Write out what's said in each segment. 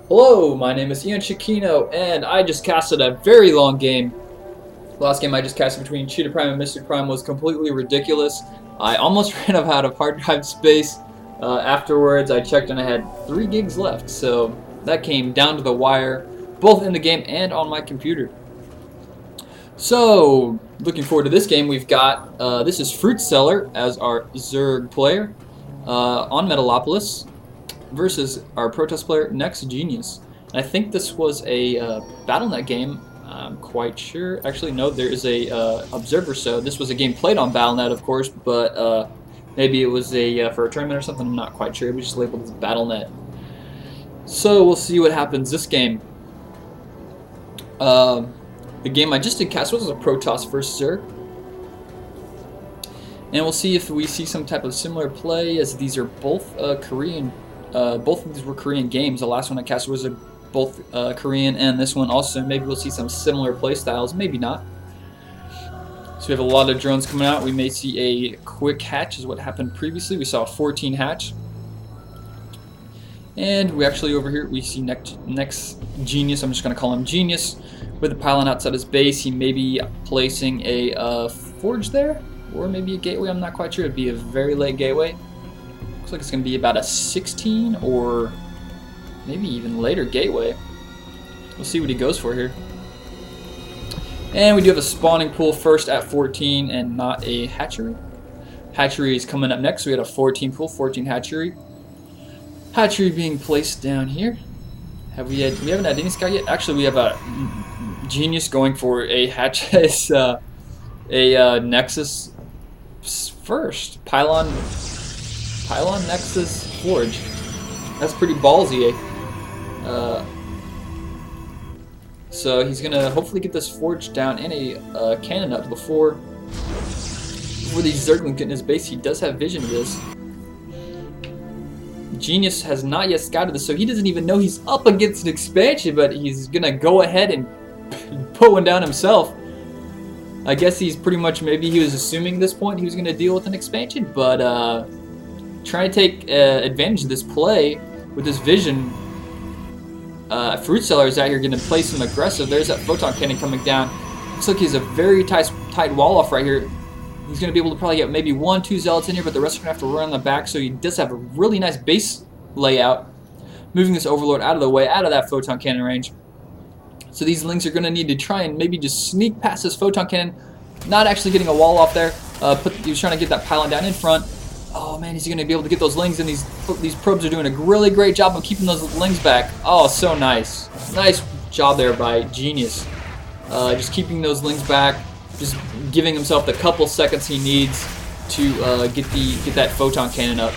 Hello, my name is Ian Shikino, and I just casted a very long game. The last game I just casted between Cheetah Prime and Mystic Prime was completely ridiculous. I almost ran out of hard drive space. Afterwards, I checked and I had 3 gigs left, so that came down to the wire, both in the game and on my computer. So, looking forward to this game, we've got, this is FruitSeller as our Zerg player on Metalopolis, versus our Protest player, NEXGenius. And I think this was a BattleNet game. I'm quite sure. Actually, no, there is a observer. So this was a game played on BattleNet, of course, but maybe it was a for a tournament or something. I'm not quite sure. We just labeled it as BattleNet. So we'll see what happens this game. The game I just did cast was a Protoss versus Zerg. And we'll see if we see some type of similar play, as these are both Korean. Both of these were Korean games. The last one I cast was both Korean, and this one also. Maybe we'll see some similar play styles, maybe not. So we have a lot of drones coming out. We may see a quick hatch, is what happened previously. We saw a 14 hatch. And we actually, over here, we see NEXGenius. I'm just going to call him Genius. With a pylon outside his base, he may be placing a forge there, or maybe a gateway. I'm not quite sure. It'd be a very late gateway. Looks like it's going to be about a 16 or maybe even later gateway. We'll see what he goes for here. And we do have a spawning pool first at 14 and not a hatchery. Hatchery is coming up next. We had a 14 pool, 14 hatchery. Hatchery being placed down here. We haven't had any scout yet. Actually, we have a Genius going for a hatch. It's a Nexus first. Pylon Nexus Forge. That's pretty ballsy, eh? So he's gonna hopefully get this forge down and a cannon up before these Zerglings get in his base. He does have vision of this. Genius has not yet scouted this, so he doesn't even know he's up against an expansion, but he's gonna go ahead and put one down himself. I guess he's pretty much, maybe he was assuming at this point he was gonna deal with an expansion, but trying to take advantage of this play with this vision. FruitSeller is out here going to play some aggressive. There's that photon cannon coming down. Looks like he has a very tight wall off right here. He's going to be able to probably get maybe 1-2 zealots in here, but the rest are going to have to run on the back. So he does have a really nice base layout, moving this Overlord out of the way, out of that photon cannon range. So these Lings are going to need to try and maybe just sneak past this photon cannon, not actually getting a wall off there. He was trying to get that pylon down in front. Oh man, he's going to be able to get those Lings, and these probes are doing a really great job of keeping those Lings back. Oh, so nice. Nice job there by Genius. Just keeping those Lings back, just giving himself the couple seconds he needs to get that photon cannon up.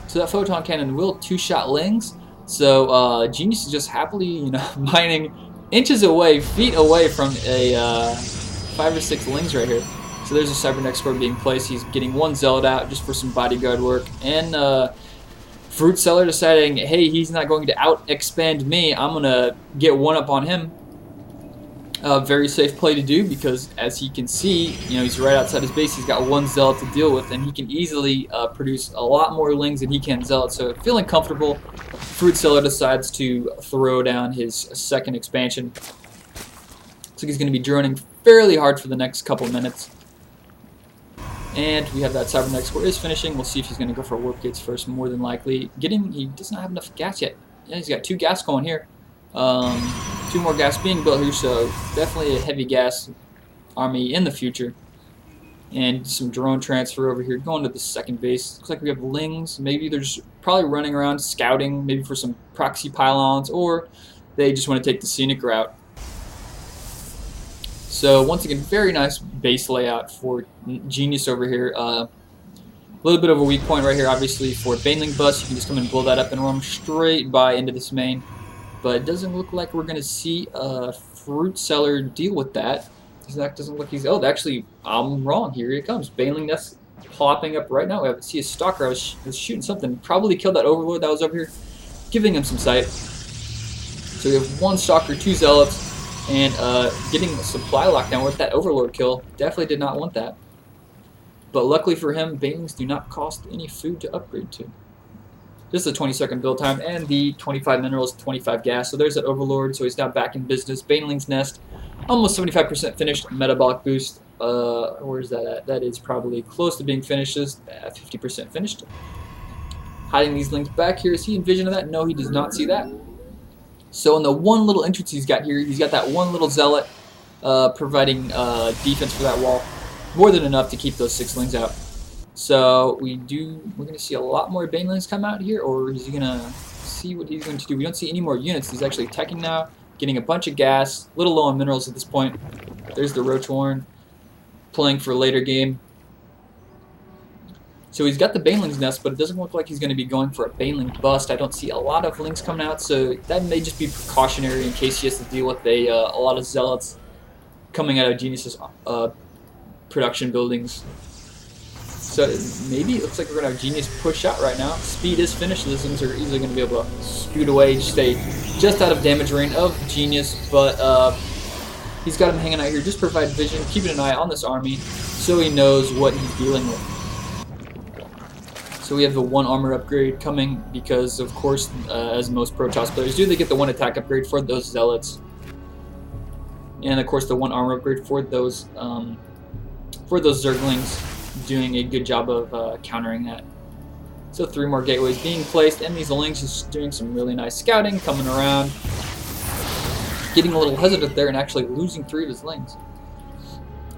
So that photon cannon will 2-shot Lings. So Genius is just happily, mining inches away, feet away from a 5 or 6 Lings right here. So there's a Cybernex score being placed. He's getting 1 Zealot out just for some bodyguard work. And FruitSeller deciding, hey, he's not going to out-expand me. I'm going to get one up on him. Very safe play to do, because as he can see, he's right outside his base. He's got 1 Zealot to deal with, and he can easily produce a lot more Lings than he can Zealot. So feeling comfortable, FruitSeller decides to throw down his second expansion. Looks like he's going to be droning fairly hard for the next couple minutes. And we have that Cybernex score is finishing. We'll see if he's going to go for warp gates first, more than likely. He does not have enough gas yet. Yeah, he's got 2 gas going here. 2 more gas being built here, so definitely a heavy gas army in the future. And some drone transfer over here, going to the second base. Looks like we have Lings. Maybe they're just probably running around scouting, maybe for some proxy pylons, or they just want to take the scenic route. So once again, very nice base layout for Genius over here. A little bit of a weak point right here, obviously, for Baneling Bus. You can just come and blow that up and run straight by into this main. But it doesn't look like we're going to see FruitSeller deal with that. That doesn't look easy. Oh, actually, I'm wrong. Here it comes. Baneling Nest popping up right now. We have to see a Stalker. I was shooting something. Probably killed that Overlord that was over here, giving him some sight. So we have 1 Stalker, 2 Zealots. And getting a supply lockdown with that Overlord kill. Definitely did not want that. But luckily for him, Banelings do not cost any food to upgrade to. Just the 20-second build time, and the 25 minerals, 25 gas. So there's that Overlord, so he's now back in business. Baneling's Nest, almost 75% finished. Metabolic Boost, where's that at? That is probably close to being finished, just 50% finished. Hiding these links back here. Is he in vision of that? No, he does not see that. So in the one little entrance he's got here, he's got that one little zealot providing defense for that wall. More than enough to keep those 6 lings out. So we're going to see a lot more banelings come out here, or is he going to see what he's going to do? We don't see any more units. He's actually teching now, getting a bunch of gas, a little low on minerals at this point. There's the Roach Warren playing for a later game. So he's got the Baneling's Nest, but it doesn't look like he's going to be going for a Baneling bust. I don't see a lot of links coming out, so that may just be precautionary in case he has to deal with a lot of zealots coming out of Genius's production buildings. So maybe it looks like we're going to have Genius push out right now. Speed is finished. These things are easily going to be able to scoot away, stay just out of damage range of Genius, but he's got him hanging out here. Just provide vision, keeping an eye on this army so he knows what he's dealing with. So we have the 1 armor upgrade coming because, of course, as most Protoss players do, they get the 1 attack upgrade for those zealots. And, of course, the 1 armor upgrade for those Zerglings, doing a good job of countering that. So 3 more gateways being placed, and these links just doing some really nice scouting, coming around, getting a little hesitant there and actually losing 3 of his links.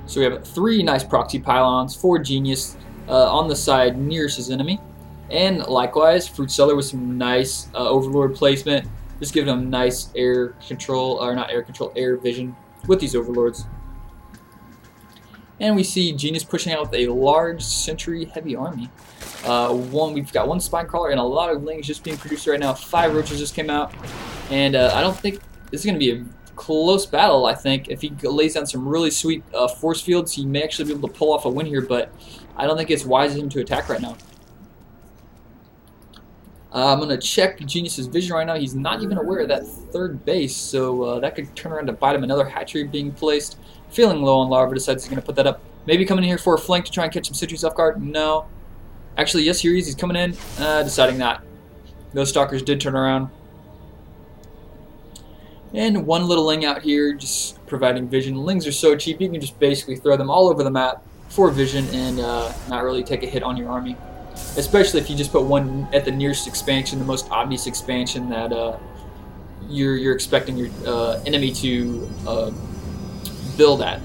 So we have 3 nice proxy pylons for Genius on the side nearest his enemy, and likewise FruitSeller with some nice Overlord placement, just giving him nice air control, or not air control, air vision with these Overlords. And we see Genius pushing out with a large Sentry heavy army. We've got 1 Spine Crawler and a lot of lings just being produced right now. 5 Roaches just came out. And I don't think this is going to be a close battle, I think. If he lays down some really sweet force fields, he may actually be able to pull off a win here, but I don't think it's wise of him to attack right now. I'm going to check Genius's vision right now. He's not even aware of that 3rd base, so that could turn around to bite him. Another hatchery being placed. Feeling low on larva, decides he's going to put that up. Maybe coming in here for a flank to try and catch some sentries off guard. No. Actually, yes, here he is. He's coming in, deciding not. Those stalkers did turn around. And 1 little ling out here, just providing vision. Lings are so cheap, you can just basically throw them all over the map for vision and not really take a hit on your army. Especially if you just put 1 at the nearest expansion, the most obvious expansion that you're expecting your enemy to build at.